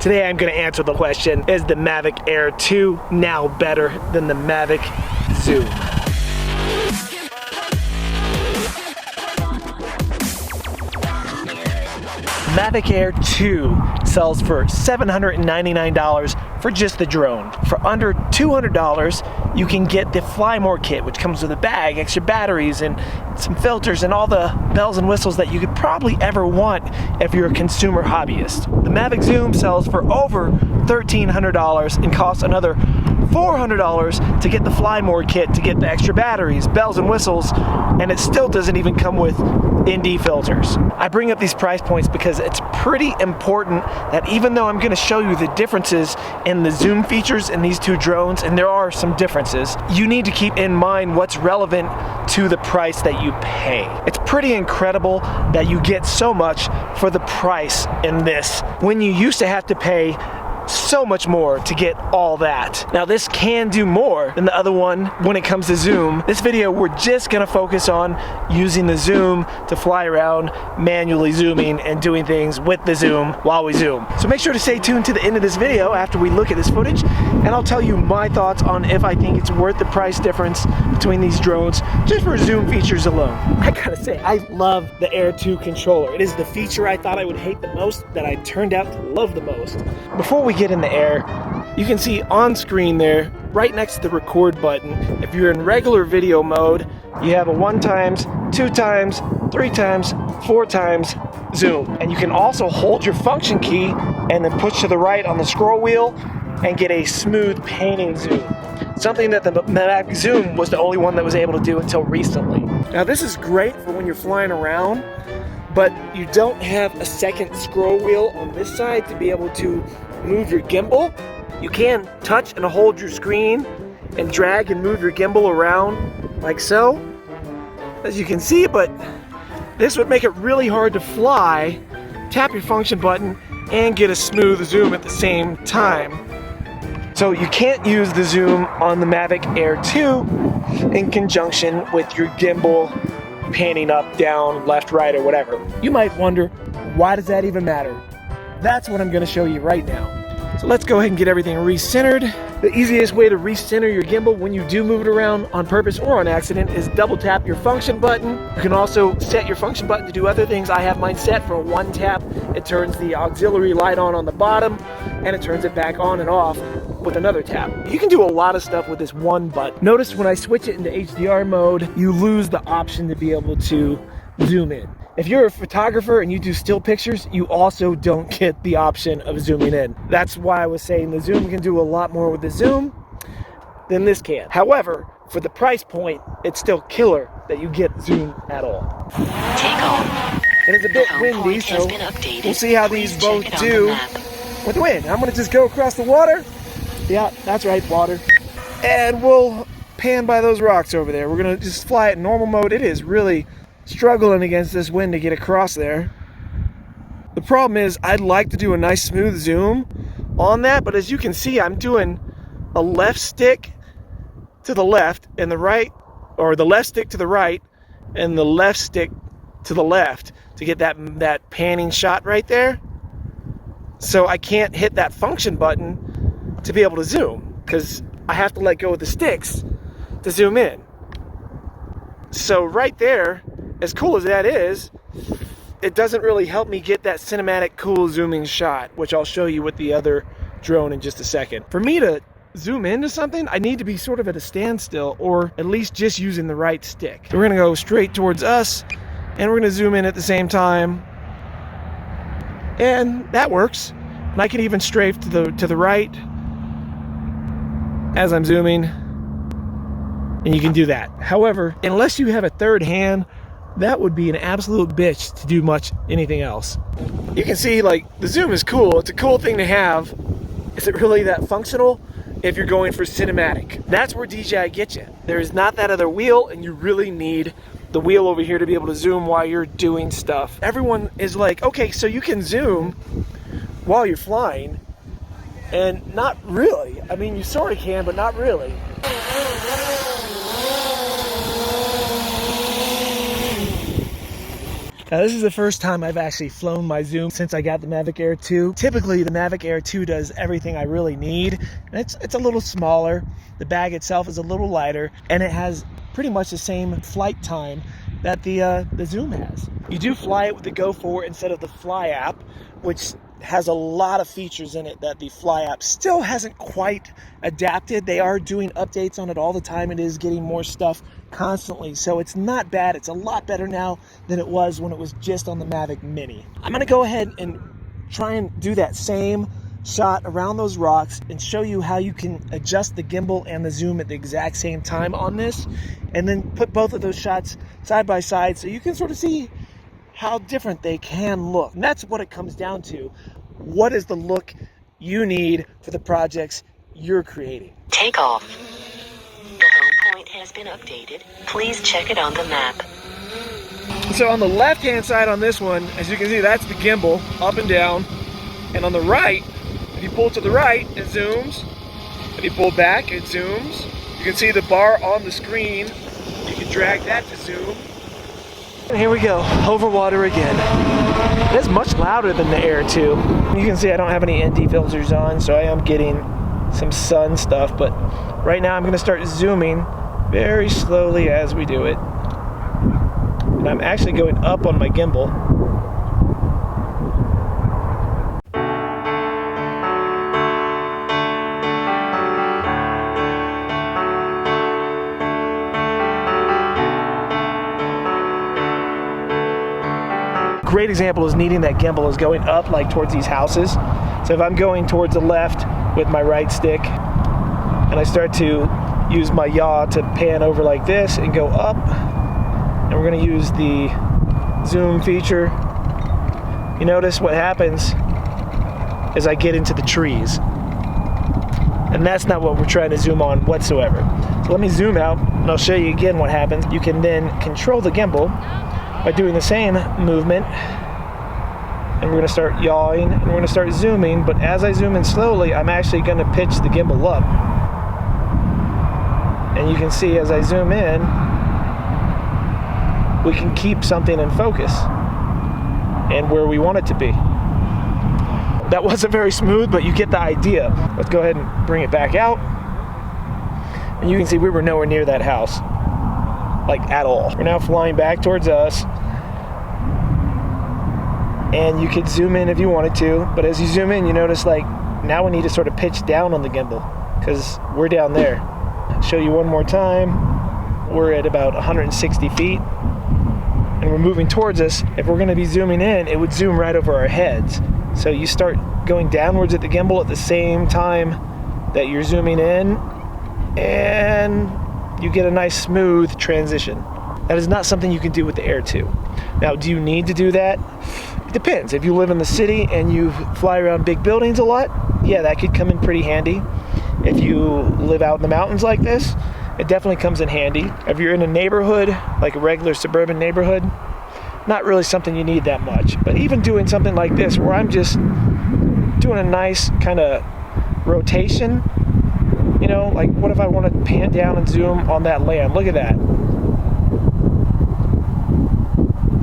Today I'm going to answer the question, is the Mavic Air 2 now better than the Mavic Zoom? Mavic Air 2 sells for $799 for just the drone. For under $200, you can get the Fly More kit, which comes with a bag, extra batteries, and some filters, and all the bells and whistles that you could probably ever want if you're a consumer hobbyist. The Mavic Zoom sells for over $1,300 and costs another $400 to get the Fly More kit, to get the extra batteries, bells and whistles, and it still doesn't even come with ND filters. I bring up these price points because it's pretty important that even though I'm going to show you the differences in the zoom features in these two drones, and there are some differences, you need to keep in mind what's relevant to the price that you pay. It's pretty incredible that you get so much for the price in this when you used to have to pay so much more to get all that. Now this can do more than the other one when it comes to zoom. This video we're just gonna focus on using the zoom to fly around, manually zooming and doing things with the zoom while we zoom. So make sure to stay tuned to the end of this video after we look at this footage, and I'll tell you my thoughts on if I think it's worth the price difference between these drones just for zoom features alone. I gotta say, I love the Air 2 controller. It is the feature I thought I would hate the most that I turned out to love the most. Before we get in the air, you can see on screen there, right next to the record button, if you're in regular video mode, you have a 1x, 2x, 3x, 4x zoom. And you can also hold your function key and then push to the right on the scroll wheel and get a smooth painting zoom. Something that the Mavic Zoom was the only one that was able to do until recently. Now this is great for when you're flying around, but you don't have a second scroll wheel on this side to be able to move your gimbal. You can touch and hold your screen and drag and move your gimbal around like so, as you can see, but this would make it really hard to fly, tap your function button, and get a smooth zoom at the same time. So you can't use the zoom on the Mavic Air 2 in conjunction with your gimbal panning up, down, left, right, or whatever. You might wonder, why does that even matter? That's what I'm going to show you right now. So let's go ahead and get everything recentered. The easiest way to recenter your gimbal when you do move it around on purpose or on accident is double tap your function button. You can also set your function button to do other things. I have mine set for one tap. It turns the auxiliary light on the bottom, and it turns it back on and off with another tap. You can do a lot of stuff with this one button. Notice when I switch it into HDR mode, you lose the option to be able to zoom in. If you're a photographer and you do still pictures, you also don't get the option of zooming in. That's why I was saying the zoom can do a lot more with the zoom than this can. However, for the price point, it's still killer that you get zoom at all. Take off. It is a bit windy, so we'll see how these both do with the wind. I'm gonna just go across the water. Yeah, that's right, water. And we'll pan by those rocks over there. We're gonna just fly it in normal mode. It is really struggling against this wind to get across there. The problem is I'd like to do a nice smooth zoom on that, but as you can see, I'm doing a left stick to the left and the right, or the left stick to the right and the left stick to the left to get that panning shot right there. So I can't hit that function button to be able to zoom because I have to let go of the sticks to zoom in. So right there, as cool as that is, it doesn't really help me get that cinematic cool zooming shot, which I'll show you with the other drone in just a second. For me to zoom into something, I need to be sort of at a standstill, or at least just using the right stick. So we're gonna go straight towards us, and we're gonna zoom in at the same time. And that works. And I can even strafe to the right as I'm zooming, and you can do that. However, unless you have a third hand, that would be an absolute bitch to do much anything else. You can see, like, the zoom is cool. It's a cool thing to have. Is it really that functional? If you're going for cinematic, that's where DJI gets you. There is not that other wheel, and you really need the wheel over here to be able to zoom while you're doing stuff. Everyone is like, okay, so you can zoom while you're flying, and not really. I mean, you sort of can, but not really. Now this is the first time I've actually flown my Zoom since I got the Mavic Air 2. Typically the Mavic Air 2 does everything I really need. And it's a little smaller, the bag itself is a little lighter, and it has pretty much the same flight time that the Zoom has. You do fly it with the Go Forward instead of the Fly app, which has a lot of features in it that the Fly app still hasn't quite adapted. They are doing updates on it all the time. It is getting more stuff constantly, so it's not bad. It's a lot better now than it was when it was just on the Mavic Mini. I'm gonna go ahead and try and do that same shot around those rocks and show you how you can adjust the gimbal and the zoom at the exact same time on this, and then put both of those shots side by side so you can sort of see how different they can look. And that's what it comes down to. What is the look you need for the projects you're creating? Take off. The home point has been updated. Please check it on the map. So on the left hand side on this one, as you can see, that's the gimbal up and down. And on the right, if you pull to the right, it zooms. If you pull back, it zooms. You can see the bar on the screen. You can drag that to zoom. And here we go, over water again. It's much louder than the Air 2. You can see I don't have any ND filters on, so I am getting some sun stuff, but right now I'm gonna start zooming very slowly as we do it. And I'm actually going up on my gimbal. Great example is needing that gimbal is going up like towards these houses. So if I'm going towards the left with my right stick and I start to use my yaw to pan over like this and go up, and we're going to use the zoom feature, you notice what happens is I get into the trees, and that's not what we're trying to zoom on whatsoever. So let me zoom out and I'll show you again what happens. You can then control the gimbal by doing the same movement, and we're going to start yawing and we're going to start zooming, but as I zoom in slowly, I'm actually going to pitch the gimbal up. And you can see as I zoom in, we can keep something in focus and where we want it to be. That wasn't very smooth, but you get the idea. Let's go ahead and bring it back out. And you can see we were nowhere near that house. Like at all. We're now flying back towards us, and you could zoom in if you wanted to, but as you zoom in, you notice like now we need to sort of pitch down on the gimbal because we're down there. I'll show you one more time. We're at about 160 feet and we're moving towards us. If we're going to be zooming in, it would zoom right over our heads. So you start going downwards at the gimbal at the same time that you're zooming in, and you get a nice smooth transition. That is not something you can do with the Air 2. Now, do you need to do that? It depends. If you live in the city and you fly around big buildings a lot, yeah, that could come in pretty handy. If you live out in the mountains like this, it definitely comes in handy. If you're in a neighborhood, like a regular suburban neighborhood, not really something you need that much. But even doing something like this, where I'm just doing a nice kind of rotation, you know, like what if I want to pan down and zoom on that land? Look at that.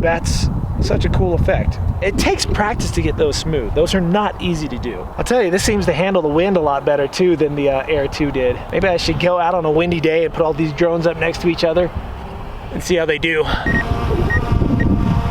That's such a cool effect. It takes practice to get those smooth. Those are not easy to do. I'll tell you, this seems to handle the wind a lot better too than the Air 2 did. Maybe I should go out on a windy day and put all these drones up next to each other and see how they do.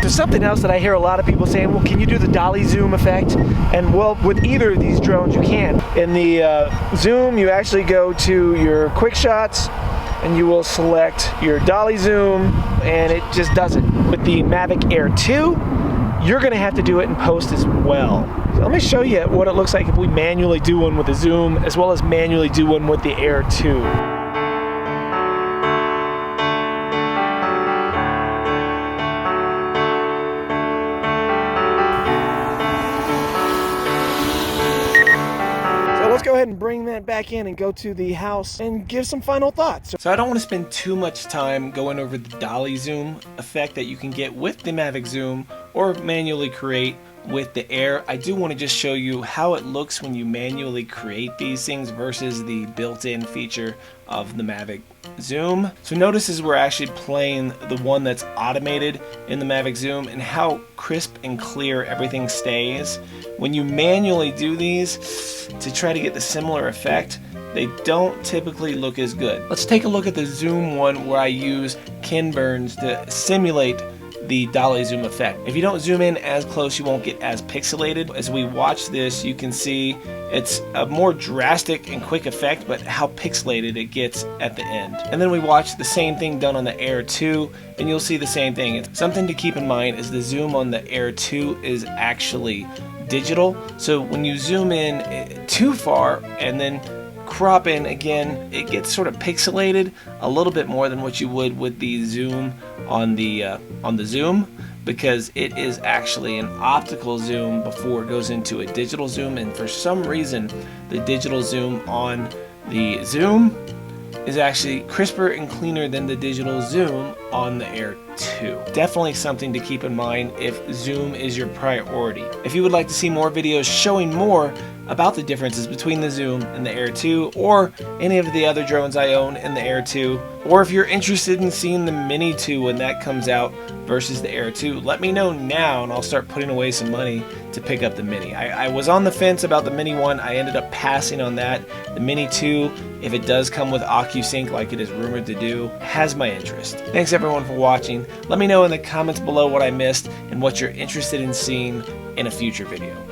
There's something else that I hear a lot of people saying, well, can you do the Dolly Zoom effect? And well, with either of these drones you can. In the Zoom, you actually go to your quick shots and you will select your Dolly Zoom, and it just does it. With the Mavic Air 2, you're gonna have to do it in post as well. So let me show you what it looks like if we manually do one with the Zoom as well as manually do one with the Air 2. Let's go ahead and bring that back in and go to the house and give some final thoughts. So I don't want to spend too much time going over the Dolly Zoom effect that you can get with the Mavic Zoom or manually create with the Air, I do want to just show you how it looks when you manually create these things versus the built-in feature of the Mavic Zoom. So notice as we're actually playing the one that's automated in the Mavic Zoom and how crisp and clear everything stays. When you manually do these to try to get the similar effect, they don't typically look as good. Let's take a look at the Zoom one where I use Ken Burns to simulate the Dolly Zoom effect. If you don't zoom in as close, you won't get as pixelated. As we watch this, you can see it's a more drastic and quick effect, but how pixelated it gets at the end. And then we watch the same thing done on the Air 2, and you'll see the same thing. It's something to keep in mind is the zoom on the Air 2 is actually digital. So when you zoom in too far and then crop in again, it gets sort of pixelated a little bit more than what you would with the zoom on the Zoom, because it is actually an optical zoom before it goes into a digital zoom, and for some reason the digital zoom on the Zoom is actually crisper and cleaner than the digital zoom on the Air 2. Definitely something to keep in mind if zoom is your priority. If you would like to see more videos showing more about the differences between the Zoom and the Air 2, or any of the other drones I own in the Air 2, or if you're interested in seeing the Mini 2 when that comes out versus the Air 2, let me know now and I'll start putting away some money to pick up the Mini. I was on the fence about the Mini 1. I ended up passing on that. The Mini 2, if it does come with OcuSync like it is rumored to do, has my interest. Thanks everyone for watching. Let me know in the comments below what I missed and what you're interested in seeing in a future video.